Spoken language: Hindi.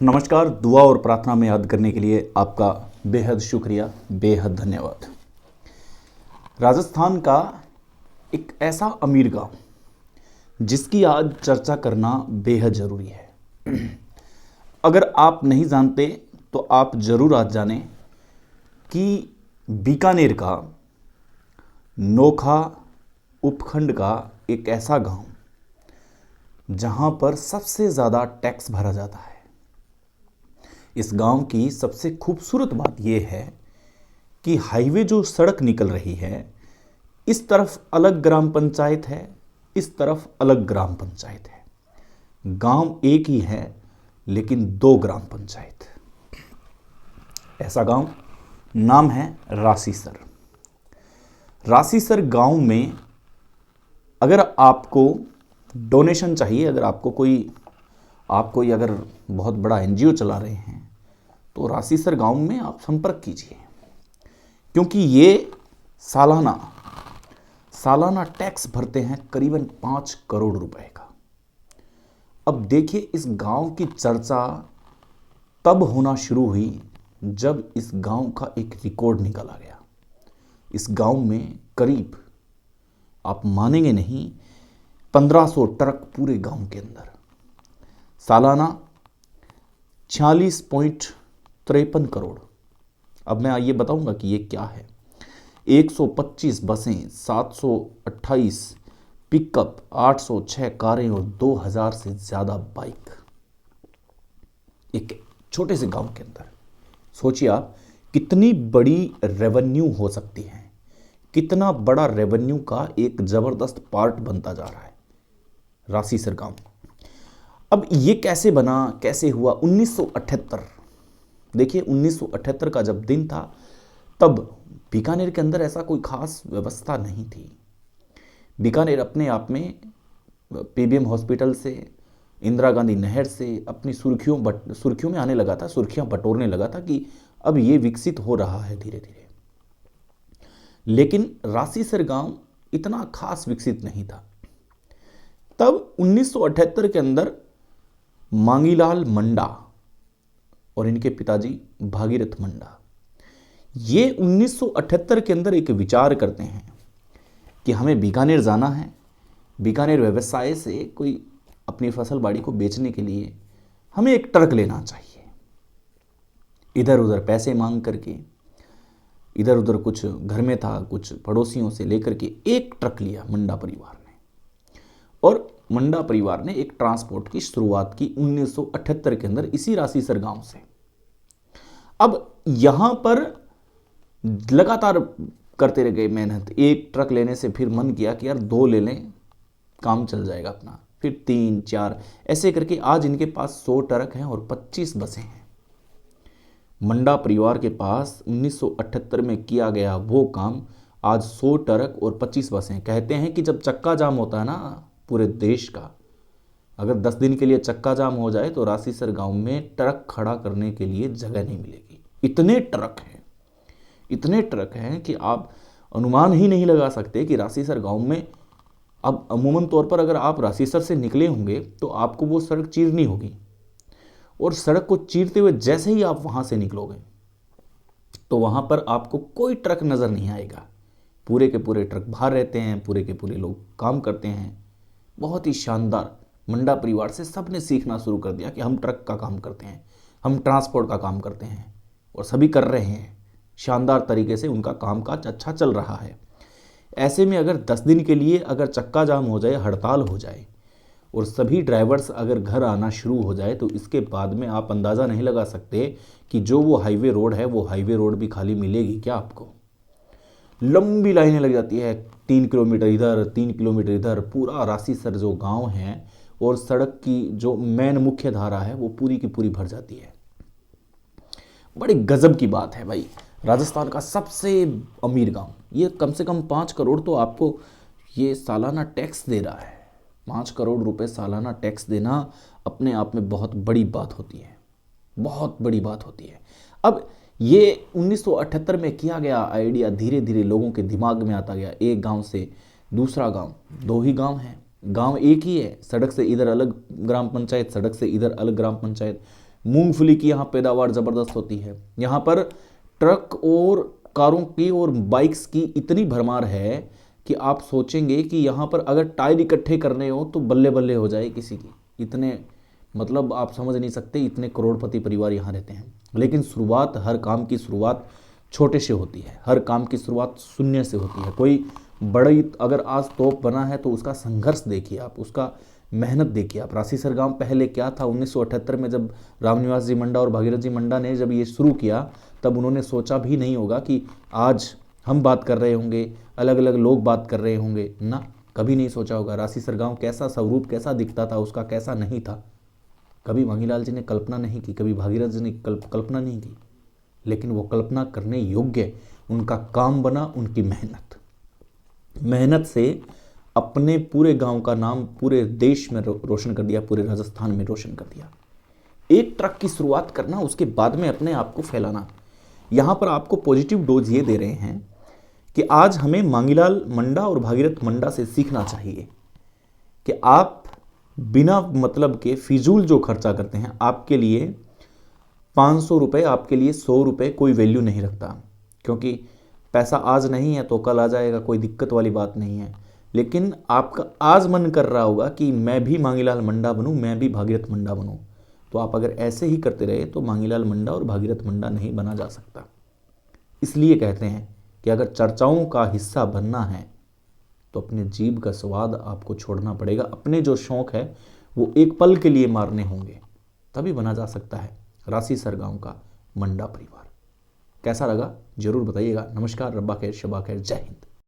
नमस्कार। दुआ और प्रार्थना में याद करने के लिए आपका बेहद शुक्रिया, बेहद धन्यवाद। राजस्थान का एक ऐसा अमीर गांव जिसकी आज चर्चा करना बेहद ज़रूरी है। अगर आप नहीं जानते तो आप ज़रूर आज जानें कि बीकानेर का नोखा उपखंड का एक ऐसा गांव जहां पर सबसे ज़्यादा टैक्स भरा जाता है। इस गांव की सबसे खूबसूरत बात यह है कि हाईवे जो सड़क निकल रही है, इस तरफ अलग ग्राम पंचायत है, इस तरफ अलग ग्राम पंचायत है। गांव एक ही है लेकिन दो ग्राम पंचायत। ऐसा गांव नाम है रासीसर। रासीसर गांव में अगर आपको डोनेशन चाहिए, अगर आपको आप कोई अगर बहुत बड़ा एनजीओ चला रहे हैं तो रासीसर गांव में आप संपर्क कीजिए, क्योंकि ये सालाना टैक्स भरते हैं करीबन 5 करोड़ रुपए का। अब देखिए, इस गांव की चर्चा तब होना शुरू हुई जब इस गांव का एक रिकॉर्ड निकाला गया। इस गांव में करीब, आप मानेंगे नहीं, 1500 ट्रक पूरे गांव के अंदर, सालाना 46.53 करोड़। अब मैं ये बताऊंगा कि ये क्या है। 125 बसें, 728 पिकअप, 806 कारें और 2000 से ज़्यादा बाइक एक छोटे से गांव के अंदर। सोचिए आप कितनी बड़ी रेवेन्यू हो सकती है, कितना बड़ा रेवेन्यू का एक ज़बरदस्त पार्ट बनता जा रहा है रासीसर गांव। अब ये कैसे बना, कैसे हुआ? 1978, देखिए 1978 का जब दिन था, तब बीकानेर के अंदर ऐसा कोई खास व्यवस्था नहीं थी। बीकानेर अपने आप में पीबीएम हॉस्पिटल से, इंदिरा गांधी नहर से अपनी सुर्खियों में आने लगा था, सुर्खियां बटोरने लगा था कि अब ये विकसित हो रहा है धीरे धीरे। लेकिन रासीसर गांव इतना खास विकसित नहीं था। तब 1978 के अंदर मांगीलाल मंडा और इनके पिताजी भागीरथ मंडा, ये 1978 के अंदर एक विचार करते हैं कि हमें बीकानेर जाना है, बीकानेर व्यवसाय से कोई अपनी फसल बाड़ी को बेचने के लिए हमें एक ट्रक लेना चाहिए। इधर उधर पैसे मांग करके, इधर उधर कुछ घर में था, कुछ पड़ोसियों से लेकर के एक ट्रक लिया मंडा परिवार ने। और मंडा परिवार ने एक ट्रांसपोर्ट की शुरुआत की 1978 के अंदर इसी रासीसर गांव से। अब यहां पर लगातार करते रह गए मेहनत। एक ट्रक लेने से फिर मन किया कि यार 2 ले लें, काम चल जाएगा अपना। फिर 3, 4 ऐसे करके आज इनके पास 100 ट्रक हैं और 25 बसें हैं। मंडा परिवार के पास 1978 में किया गया वो काम आज 100 ट्रक और 25 बसें। कहते हैं कि जब चक्का जाम होता है ना पूरे देश का, अगर 10 दिन के लिए चक्का जाम हो जाए तो रासीसर गांव में ट्रक खड़ा करने के लिए जगह नहीं मिलेगी। इतने ट्रक हैं कि आप अनुमान ही नहीं लगा सकते कि रासीसर गांव में, अब अमूमन तौर पर अगर आप रासीसर से निकले होंगे तो आपको वो सड़क चीरनी होगी, और सड़क को चीरते हुए जैसे ही आप वहां से निकलोगे तो वहां पर आपको कोई ट्रक नजर नहीं आएगा। पूरे के पूरे ट्रक बाहर रहते हैं, पूरे के पूरे लोग काम करते हैं। बहुत ही शानदार। मंडा परिवार से सबने सीखना शुरू कर दिया कि हम ट्रक का काम करते हैं, हम ट्रांसपोर्ट का काम करते हैं, और सभी कर रहे हैं। शानदार तरीके से उनका कामकाज अच्छा चल रहा है। ऐसे में अगर 10 दिन के लिए अगर चक्का जाम हो जाए, हड़ताल हो जाए और सभी ड्राइवर्स अगर घर आना शुरू हो जाए, तो इसके बाद में आप अंदाज़ा नहीं लगा सकते कि जो वो हाईवे रोड है, वो हाईवे रोड भी खाली मिलेगी क्या आपको। लंबी लाइनें लग जाती है, 3 किलोमीटर इधर, 3 किलोमीटर इधर। पूरा रासीसर जो गांव है और सड़क की जो मेन मुख्य धारा है वो पूरी की पूरी भर जाती है। बड़ी गजब की बात है भाई। राजस्थान का सबसे अमीर गांव, ये कम से कम 5 करोड़ तो आपको ये सालाना टैक्स दे रहा है। 5 करोड़ रुपए सालाना टैक्स देना अपने आप में बहुत बड़ी बात होती है, बहुत बड़ी बात होती है। अब ये 1978 में किया गया आइडिया धीरे धीरे लोगों के दिमाग में आता गया। एक गांव से दूसरा गांव, 2 ही गांव हैं, गांव एक ही है, सड़क से इधर अलग ग्राम पंचायत, सड़क से इधर अलग ग्राम पंचायत, मूंगफली की यहाँ पैदावार ज़बरदस्त होती है। यहाँ पर ट्रक और कारों की और बाइक्स की इतनी भरमार है कि आप सोचेंगे कि यहाँ पर अगर टायर इकट्ठे करने हो तो बल्ले बल्ले हो जाए किसी की। इतने मतलब आप समझ नहीं सकते, इतने करोड़पति परिवार यहाँ रहते हैं। लेकिन शुरुआत, हर काम की शुरुआत छोटे से होती है, हर काम की शुरुआत शून्य से होती है। कोई बड़ी अगर आज तोप बना है तो उसका संघर्ष देखिए आप, उसका मेहनत देखिए आप। राशीसर गांव पहले क्या था, 1978 में जब रामनिवास जी मंडा और भागीरथ जी मंडा ने जब ये शुरू किया, तब उन्होंने सोचा भी नहीं होगा कि आज हम बात कर रहे होंगे, अलग अलग लोग बात कर रहे होंगे ना, कभी नहीं सोचा होगा। राशीसर गांव कैसा स्वरूप, कैसा दिखता था उसका, कैसा नहीं था, कभी मांगीलाल जी ने कल्पना नहीं की, कभी भागीरथ जी ने कल्पना नहीं की। लेकिन वो कल्पना करने योग्य उनका काम बना, उनकी मेहनत से अपने पूरे गांव का नाम पूरे देश में रोशन कर दिया, पूरे राजस्थान में रोशन कर दिया। एक ट्रक की शुरुआत करना, उसके बाद में अपने आप को फैलाना। यहाँ पर आपको पॉजिटिव डोज ये दे रहे हैं कि आज हमें मांगीलाल मंडा और भागीरथ मंडा से सीखना चाहिए कि आप बिना मतलब के फिजूल जो खर्चा करते हैं, आपके लिए 500 रुपये, आपके लिए 100 रुपये कोई वैल्यू नहीं रखता। क्योंकि पैसा आज नहीं है तो कल आ जाएगा, कोई दिक्कत वाली बात नहीं है। लेकिन आपका आज मन कर रहा होगा कि मैं भी मांगीलाल मंडा बनूं, मैं भी भागीरथ मंडा बनूं, तो आप अगर ऐसे ही करते रहे तो मांगीलाल मंडा और भागीरथ मंडा नहीं बना जा सकता। इसलिए कहते हैं कि अगर चर्चाओं का हिस्सा बनना है तो अपने जीभ का स्वाद आपको छोड़ना पड़ेगा। अपने जो शौक है वो एक पल के लिए मारने होंगे, तभी बना जा सकता है राशीसर गांव का मंडा परिवार। कैसा लगा जरूर बताइएगा। नमस्कार, रब्बा खैर, शबा खैर, जय हिंद।